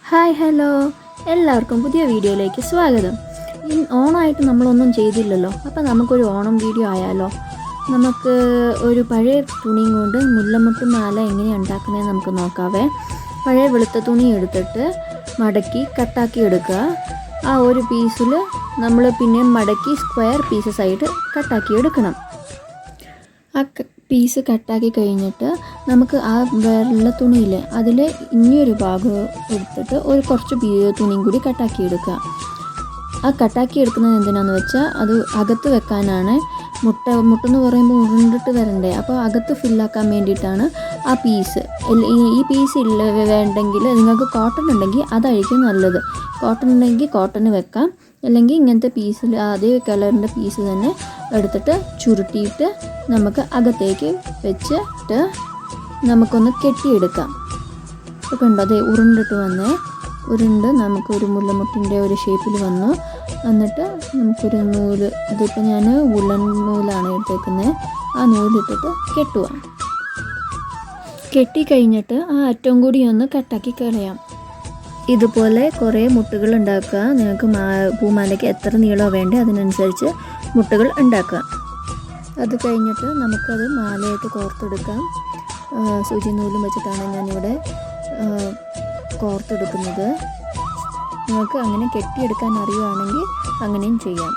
Hi hello, എല്ലാവർക്കും പുതിയ വീഡിയോയിലേക്ക് സ്വാഗതം. ഓണമായിട്ട് നമ്മളൊന്നും ചെയ്തില്ലല്ലോ, അപ്പോൾ നമുക്കൊരു ഓണം വീഡിയോ ആയാലോ. നമുക്ക് ഒരു പഴയ തുണിയും കൊണ്ട് മുല്ലമുട്ട് മാല എങ്ങനെയാണ് ഉണ്ടാക്കുന്നതെന്ന് നമുക്ക് നോക്കാവേ. പഴയ വെളുത്ത തുണി എടുത്തിട്ട് മടക്കി കട്ടാക്കി എടുക്കുക. ആ ഒരു പീസിൽ നമ്മൾ പിന്നെ മടക്കി സ്ക്വയർ പീസസ് ആയിട്ട് കട്ടാക്കി എടുക്കണം. ആ പീസ് കട്ടാക്കി കഴിഞ്ഞിട്ട് നമുക്ക് ആ വെള്ള തുണിയിൽ അതിൽ ഇനിയൊരു ഭാഗം എടുത്തിട്ട് കുറച്ച് തുണിയും കൂടി കട്ടാക്കി എടുക്കുക. ആ കട്ടാക്കി എടുക്കുന്നത് എന്തിനാണെന്ന് വെച്ചാൽ അത് അകത്ത് വെക്കാനാണ്. മുട്ടെന്ന് പറയുമ്പോൾ ഉരുണ്ടിട്ട് വരണ്ടേ, അപ്പോൾ അകത്ത് ഫില്ലാക്കാൻ വേണ്ടിയിട്ടാണ് ആ പീസ്. ഈ പീസ് വേണ്ടെങ്കിൽ നിങ്ങൾക്ക് കോട്ടൺ ഉണ്ടെങ്കിൽ അതായിരിക്കും നല്ലത്. കോട്ടൺ ഉണ്ടെങ്കിൽ കോട്ടൺ വെക്കാം, അല്ലെങ്കിൽ ഇങ്ങനത്തെ പീസിൽ അതേ കളറിൻ്റെ പീസ് തന്നെ എടുത്തിട്ട് ചുരുട്ടിയിട്ട് നമുക്ക് അകത്തേക്ക് വെച്ചിട്ട് നമുക്കൊന്ന് കെട്ടിയെടുക്കാം. ഇപ്പോൾ ഉണ്ടോ, അതേ ഉരുണ്ടിട്ട് ഉരുണ്ട് നമുക്കൊരു മുല്ലമുട്ടിൻ്റെ ഒരു ഷേപ്പിൽ വന്നു. എന്നിട്ട് നമുക്കൊരു നൂല്, ഇതിപ്പോൾ ഞാൻ വുളൻ നൂലാണ് എടുത്തേക്കുന്നത്, ആ നൂലിട്ടിട്ട് കെട്ടുക. കെട്ടിക്കഴിഞ്ഞിട്ട് ആ അറ്റം കൂടി ഒന്ന് കട്ടാക്കി കളയാം. ഇതുപോലെ കുറേ മുട്ടുകൾ ഉണ്ടാക്കുക. നിങ്ങൾക്ക് പൂമാലയ്ക്ക് എത്ര നീളമോ വേണ്ടേ അതിനനുസരിച്ച് മുട്ടുകൾ ഉണ്ടാക്കുക. അത് കഴിഞ്ഞിട്ട് നമുക്കത് മാലയായിട്ട് കോർത്തെടുക്കാം. സൂചി നൂലും വെച്ചിട്ടാണ് ഞാനിവിടെ കോർത്തെടുക്കുന്നത്. നിങ്ങൾക്ക് അങ്ങനെ കെട്ടിയെടുക്കാൻ അറിയുകയാണെങ്കിൽ അങ്ങനെയും ചെയ്യാം.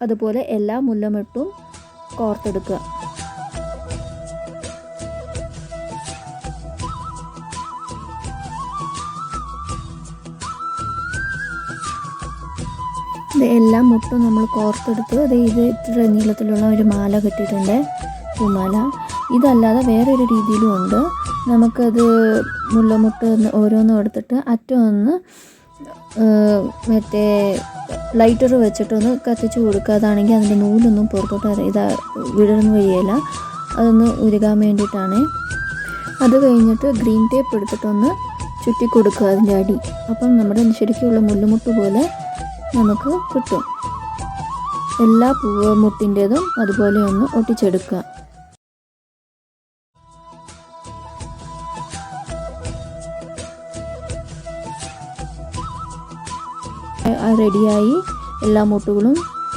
അതുപോലെ എല്ലാ മുല്ലമുട്ടും കോർത്തെടുക്കുക. എല്ലാ മുട്ടും നമ്മൾ കോർത്തെടുത്ത് ഇത് ഇത്ര നീളത്തിലുള്ള ഒരു മാല കെട്ടിയിട്ടുണ്ട്, പൂമാല. ഇതല്ലാതെ വേറൊരു രീതിയിലും ഉണ്ട്. നമുക്കത് മുല്ലമുട്ട് ഓരോന്നും എടുത്തിട്ട് അറ്റം ഒന്ന് മറ്റേ ലൈറ്റർ വെച്ചിട്ടൊന്ന് കത്തിച്ച് കൊടുക്കുക. അതാണെങ്കിൽ അതിൻ്റെ നൂലൊന്നും പുറത്തോട്ട് വിടർന്ന് വരികയില്ല, അതൊന്ന് ഉരുകാൻ വേണ്ടിയിട്ടാണ്. അത് കഴിഞ്ഞിട്ട് ഗ്രീൻ ടേപ്പ് എടുത്തിട്ടൊന്ന് ചുറ്റി കൊടുക്കുക അതിൻ്റെ അടി. അപ്പം നമ്മുടെ ശരിക്കുള്ള മുല്ലമുട്ട് പോലെ നമുക്ക് കിട്ടും. എല്ലാ മുട്ടിൻ്റേതും അതുപോലെ ഒന്ന് ഒട്ടിച്ചെടുക്കുക. റെഡിയായി എല്ലാ മുട്ടുകളും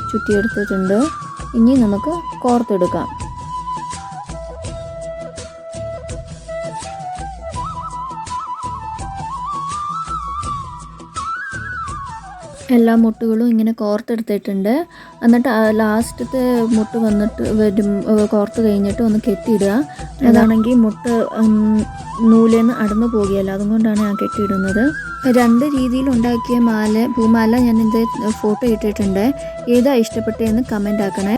ചുറ്റിയെടുത്തിട്ടുണ്ട്. ഇനി നമുക്ക് കോർത്തെടുക്കാം. എല്ലാ മുട്ടുകളും ഇങ്ങനെ കോർത്തെടുത്തിട്ടുണ്ട്. എന്നിട്ട് ലാസ്റ്റത്തെ മുട്ട് കോർത്ത് കഴിഞ്ഞിട്ട് ഒന്ന് കെട്ടിയിടുക. അതാണെങ്കിൽ മുട്ട് നൂലേന്ന് അടന്നു പോകുകയല്ല, അതുകൊണ്ടാണ് ഞാൻ കെട്ടിയിടുന്നത്. 2 രീതിയിൽ ഉണ്ടാക്കിയ പൂമാല ഞാൻ ഫോട്ടോ ഇട്ടിട്ടുണ്ട്. ഏതാ ഇഷ്ടപ്പെട്ടതെന്ന് കമൻ്റ് ആക്കണേ.